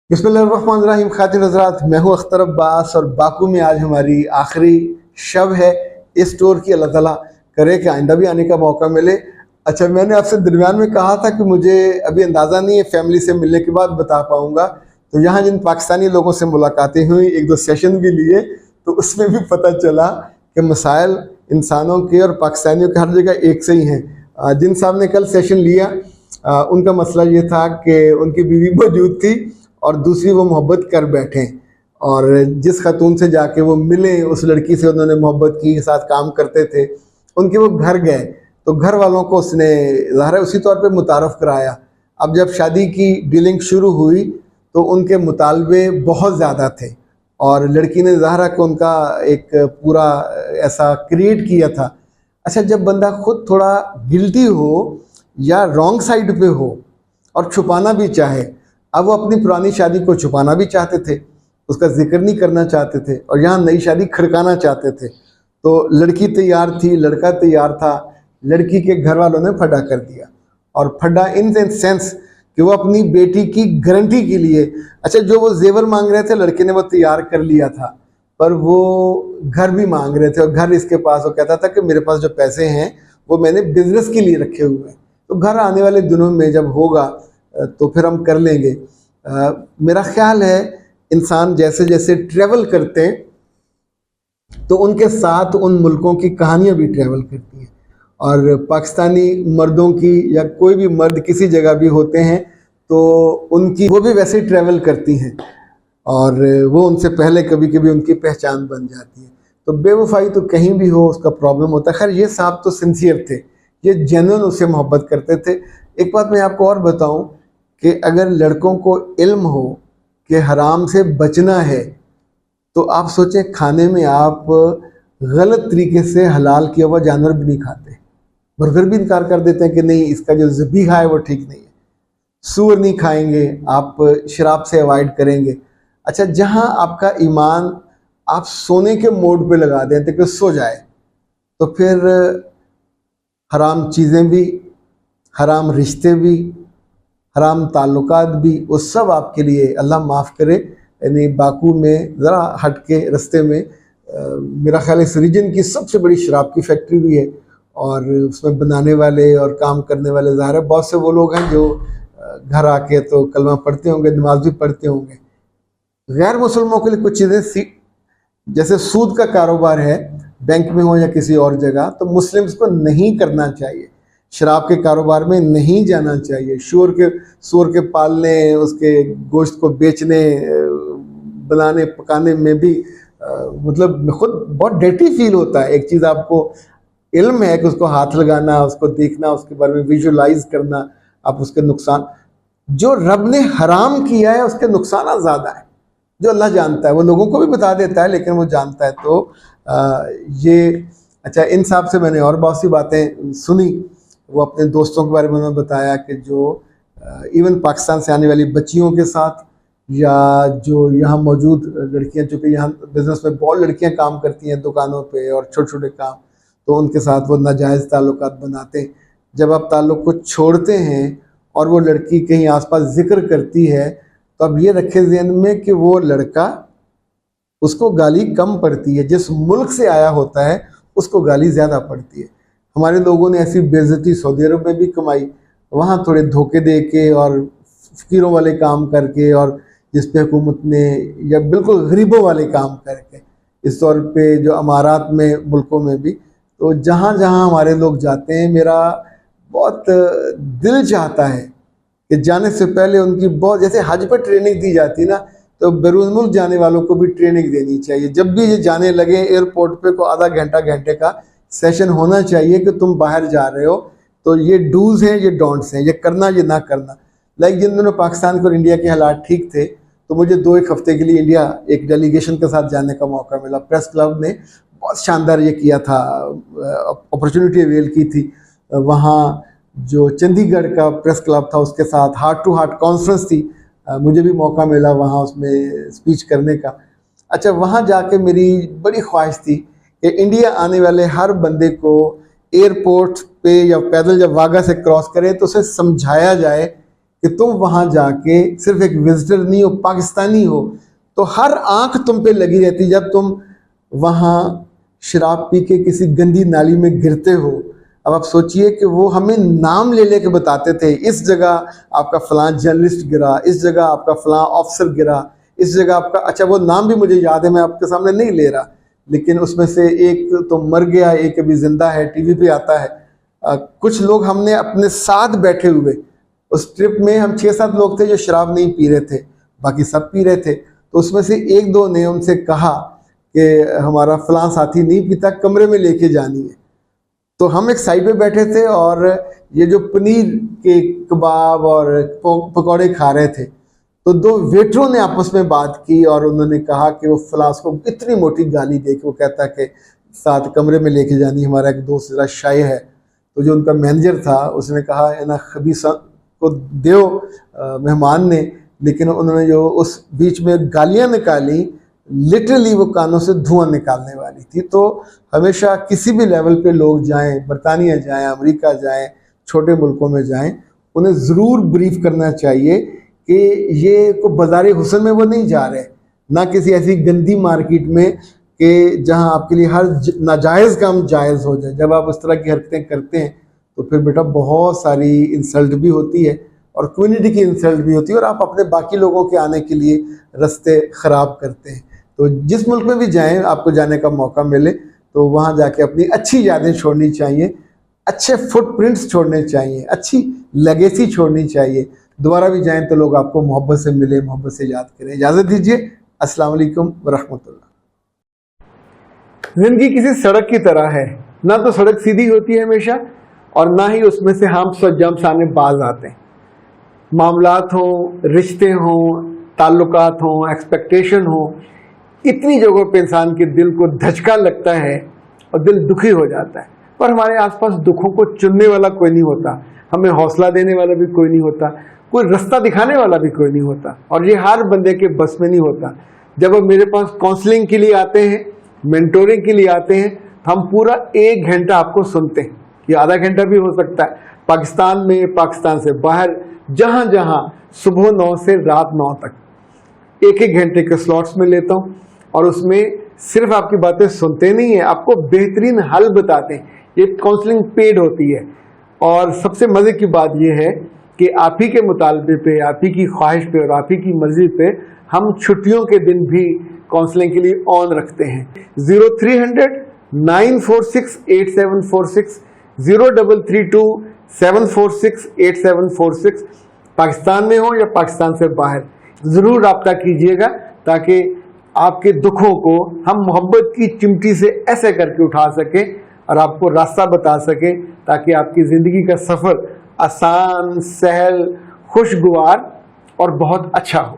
बिस्मिल्लाहिर्रहमानिर्रहीम। खातिन हज़रात, मैं हूँ अख्तर अब्बास और बाकू में आज हमारी आखिरी शब है इस टूर की। अल्लाह ताला करे कि आइंदा भी आने का मौका मिले। अच्छा, मैंने आपसे दरमियान में कहा था कि मुझे अभी अंदाज़ा नहीं है, फैमिली से मिलने के बाद बता पाऊँगा। तो यहाँ जिन पाकिस्तानी लोगों से मुलाकातें हुई, एक दो सेशन भी लिए, तो उसमें भी पता चला कि मसाइल इंसानों के और पाकिस्तानियों के हर जगह एक से ही हैं। जिन साहब ने कल सेशन लिया, उनका मसला ये था कि उनकी बीवी मौजूद थी और दूसरी वो मोहब्बत कर बैठे, और जिस खातून से जाके वो मिले, उस लड़की से उन्होंने मोहब्बत की, साथ काम करते थे, उनके वो घर गए तो घर वालों को उसने ज़ाहिर है उसी तौर पे मुतारफ़ कराया। अब जब शादी की डीलिंग शुरू हुई तो उनके मुतालबे बहुत ज़्यादा थे और लड़की ने ज़ाहिर है कि उनका एक पूरा ऐसा क्रिएट किया था। अच्छा, जब बंदा खुद थोड़ा गिल्टी हो या रॉन्ग साइड पे हो और छुपाना भी चाहे, अब वो अपनी पुरानी शादी को छुपाना भी चाहते थे, उसका जिक्र नहीं करना चाहते थे और यहाँ नई शादी खड़काना चाहते थे। तो लड़की तैयार थी, लड़का तैयार था, लड़की के घर वालों ने फड्डा कर दिया। और फड्डा इन द सेंस कि वो अपनी बेटी की गारंटी के लिए, अच्छा जो वो जेवर मांग रहे थे लड़के ने वो तैयार कर लिया था, पर वो घर भी मांग रहे थे और घर इसके पास, वो कहता था कि मेरे पास जो पैसे हैं वो मैंने बिजनेस के लिए रखे हुए हैं, तो घर आने वाले दिनों में जब होगा तो फिर हम कर लेंगे। मेरा ख्याल है इंसान जैसे जैसे ट्रैवल करते हैं तो उनके साथ उन मुल्कों की कहानियाँ भी ट्रैवल करती हैं, और पाकिस्तानी मर्दों की या कोई भी मर्द किसी जगह भी होते हैं तो उनकी वो भी वैसे ही ट्रैवल करती हैं और वो उनसे पहले कभी कभी उनकी पहचान बन जाती है। तो बेवफाई तो कहीं भी हो उसका प्रॉब्लम होता है। खैर, ये साहब तो सिंसियर थे, ये जेन्युइन उससे मोहब्बत करते थे। एक बात मैं आपको और बताऊं कि अगर लड़कों को इल्म हो कि हराम से बचना है तो आप सोचें, खाने में आप गलत तरीके से हलाल किया हुआ जानवर भी नहीं खाते, बर्गर भी इनकार कर देते हैं कि नहीं इसका जो ज़बीहा है वो ठीक नहीं है, सूअर नहीं खाएंगे, आप शराब से अवॉइड करेंगे। अच्छा, जहाँ आपका ईमान आप सोने के मोड पे लगा दें ताकि सो जाए, तो फिर हराम चीज़ें भी, हराम रिश्ते भी, हराम ताल्लुकात भी, वो सब आपके लिए अल्लाह माफ़ करे। यानी बाकू में ज़रा हट के रास्ते में मेरा ख्याल इस रीजन की सबसे बड़ी शराब की फैक्ट्री भी है, और उसमें बनाने वाले और काम करने वाले ज़ाहिर है बहुत से वो लोग हैं जो घर आके तो कलमा पढ़ते होंगे, नमाज भी पढ़ते होंगे। गैर मुसलमानों के लिए कुछ चीज़ें जैसे सूद का कारोबार है, बैंक में हो या किसी और जगह, तो मुस्लिम्स को नहीं करना चाहिए। शराब के कारोबार में नहीं जाना चाहिए। सूअर के पालने, उसके गोश्त को बेचने, बनाने पकाने में भी मतलब खुद बहुत डर्टी फील होता है। एक चीज़ आपको इल्म है कि उसको हाथ लगाना, उसको देखना, उसके बारे में विजुअलाइज करना, आप उसके नुकसान, जो रब ने हराम किया है उसके नुकसान ज़्यादा है, जो अल्लाह जानता है, वो लोगों को भी बता देता है लेकिन वो जानता है। तो ये अच्छा, इन साहब से मैंने और बहुत सी बातें सुनी। वो अपने दोस्तों के बारे में उन्होंने बताया कि जो इवन पाकिस्तान से आने वाली बच्चियों के साथ या जो यहाँ मौजूद लड़कियाँ, चूँकि यहाँ बिज़नेस में बहुत लड़कियाँ काम करती हैं दुकानों पे और छोटे छोटे काम, तो उनके साथ वो नाजायज़ ताल्लुकात बनाते हैं। जब आप ताल्लुक़ को छोड़ते हैं और वो लड़की कहीं आसपास जिक्र करती है तो अब ये रखे ज़हन में कि वो लड़का, उसको गाली कम पड़ती है, जिस मुल्क से आया होता है उसको गाली ज़्यादा पड़ती है। हमारे लोगों ने ऐसी बेइज्जती सऊदी अरब में भी कमाई, वहाँ थोड़े धोखे दे के और फ़कीरों वाले काम करके, और जिस पे हुकूमत ने, या बिल्कुल गरीबों वाले काम करके, इस तौर पे जो अमारात में मुल्कों में भी, तो जहाँ जहाँ हमारे लोग जाते हैं मेरा बहुत दिल चाहता है कि जाने से पहले उनकी बहुत, जैसे हज पर ट्रेनिंग दी जाती है ना, तो बैरून मुल्क जाने वालों को भी ट्रेनिंग देनी चाहिए। जब भी ये जाने लगे एयरपोर्ट पे को आधा घंटा घंटे का सेशन होना चाहिए कि तुम बाहर जा रहे हो तो ये डूज हैं, ये डोंट्स हैं, ये करना ये ना करना। लाइक जिन दिनों पाकिस्तान और इंडिया के हालात ठीक थे तो मुझे 2-1 हफ्ते के लिए इंडिया एक डेलीगेशन के साथ जाने का मौका मिला। प्रेस क्लब ने बहुत शानदार ये किया था, अपॉर्चुनिटी अवेल की थी। वहाँ जो चंडीगढ़ का प्रेस क्लब था उसके साथ हार्ट टू हार्ट कॉन्फ्रेंस थी, मुझे भी मौका मिला वहाँ उसमें स्पीच करने का। अच्छा, वहाँ जाके मेरी बड़ी ख्वाहिश थी कि इंडिया आने वाले हर बंदे को एयरपोर्ट पे या पैदल जब वाघा से क्रॉस करे तो उसे समझाया जाए कि तुम वहां जाके सिर्फ एक विजिटर नहीं हो, पाकिस्तानी हो, तो हर आंख तुम पे लगी रहती जब तुम वहां शराब पी के किसी गंदी नाली में गिरते हो। अब आप सोचिए कि वो हमें नाम ले लेके बताते थे, इस जगह आपका फलां जर्नलिस्ट गिरा, इस जगह आपका फलां ऑफिसर गिरा, इस जगह आपका, अच्छा वो नाम भी मुझे याद है, मैं आपके सामने नहीं ले रहा, लेकिन उसमें से एक तो मर गया, एक अभी जिंदा है, टीवी पे आता है। कुछ लोग हमने अपने साथ बैठे हुए, उस ट्रिप में हम 6-7 लोग थे जो शराब नहीं पी रहे थे, बाकी सब पी रहे थे, तो उसमें से 1-2 ने उनसे कहा कि हमारा फलां साथी नहीं पीता, कमरे में लेके जानी है। तो हम एक साइड पे बैठे थे और ये जो पनीर के कबाब और पकौड़े खा रहे थे, तो 2 वेटरों ने आपस में बात की और उन्होंने कहा कि वो फलां को इतनी मोटी गाली दे के वो कहता कि साथ कमरे में लेके जानी, हमारा एक दोस्त जरा शाय है। तो जो उनका मैनेजर था उसने कहा है ना, खबीसा को दो मेहमान ने, लेकिन उन्होंने जो उस बीच में गालियां निकाली, लिटरली वो कानों से धुआं निकालने वाली थी। तो हमेशा किसी भी लेवल पे लोग जाएं, बरतानिया जाएं, अमेरिका जाएं, छोटे मुल्कों में जाएं, उन्हें ज़रूर ब्रीफ करना चाहिए कि ये को बाज़ार हुस्न में वो नहीं जा रहे, ना किसी ऐसी गंदी मार्केट में कि जहां आपके लिए हर नाजायज़ काम जायज़ हो जाए। जब आप उस तरह की हरकतें करते हैं तो फिर बेटा बहुत सारी इंसल्ट भी होती है और कम्युनिटी की इंसल्ट भी होती है, और आप अपने बाकी लोगों के आने के लिए रास्ते ख़राब करते हैं। तो जिस मुल्क में भी जाएं, आपको जाने का मौका मिले तो वहाँ जाके अपनी अच्छी यादें छोड़नी चाहिए, अच्छे फुटप्रिंट्स छोड़ने चाहिए, अच्छी लेगेसी छोड़नी चाहिए। दोबारा भी जाएं तो लोग आपको मोहब्बत से मिले, मोहब्बत से याद करें। इजाज़त दीजिए, अस्सलाम वालेकुम वरहमतुल्लाह। जिंदगी किसी सड़क की तरह है, ना तो सड़क सीधी होती है हमेशा, और ना ही उसमें से हम जंप सामने बाज आते हैं। मामलात हो, रिश्ते हो, ताल्लुकात हो, एक्सपेक्टेशन हो, इतनी जगहों पे इंसान के दिल को धचका लगता है और दिल दुखी हो जाता है, पर हमारे आसपास दुखों को चुनने वाला कोई नहीं होता, हमें हौसला देने वाला भी कोई नहीं होता, कोई रास्ता दिखाने वाला भी कोई नहीं होता, और ये हर बंदे के बस में नहीं होता। जब वो मेरे पास काउंसलिंग के लिए आते हैं, मेंटोरिंग के लिए आते हैं, तो हम पूरा 1 घंटा आपको सुनते हैं, ये आधा घंटा भी हो सकता है। पाकिस्तान में, पाकिस्तान से बाहर, जहां जहां सुबह 9 से रात 9 तक 1-1 घंटे के स्लॉट्स में लेता हूं, और उसमें सिर्फ आपकी बातें सुनते नहीं है, आपको बेहतरीन हल बताते हैं। ये काउंसलिंग पेड होती है, और सबसे मजे की बात यह है कि आप ही के मुतालबे पे, आप ही की ख्वाहिश पे और आप ही की मर्जी पे हम छुट्टियों के दिन भी काउंसलिंग के लिए ऑन रखते हैं। 0300 946 8746, 0332 746 8746। पाकिस्तान में हो या पाकिस्तान से बाहर, ज़रूर रब्ता कीजिएगा, ताकि आपके दुखों को हम मोहब्बत की चिमटी से ऐसे करके उठा सकें और आपको रास्ता बता सकें, ताकि आपकी ज़िंदगी का सफ़र आसान, सहल, खुशगवार और बहुत अच्छा हो।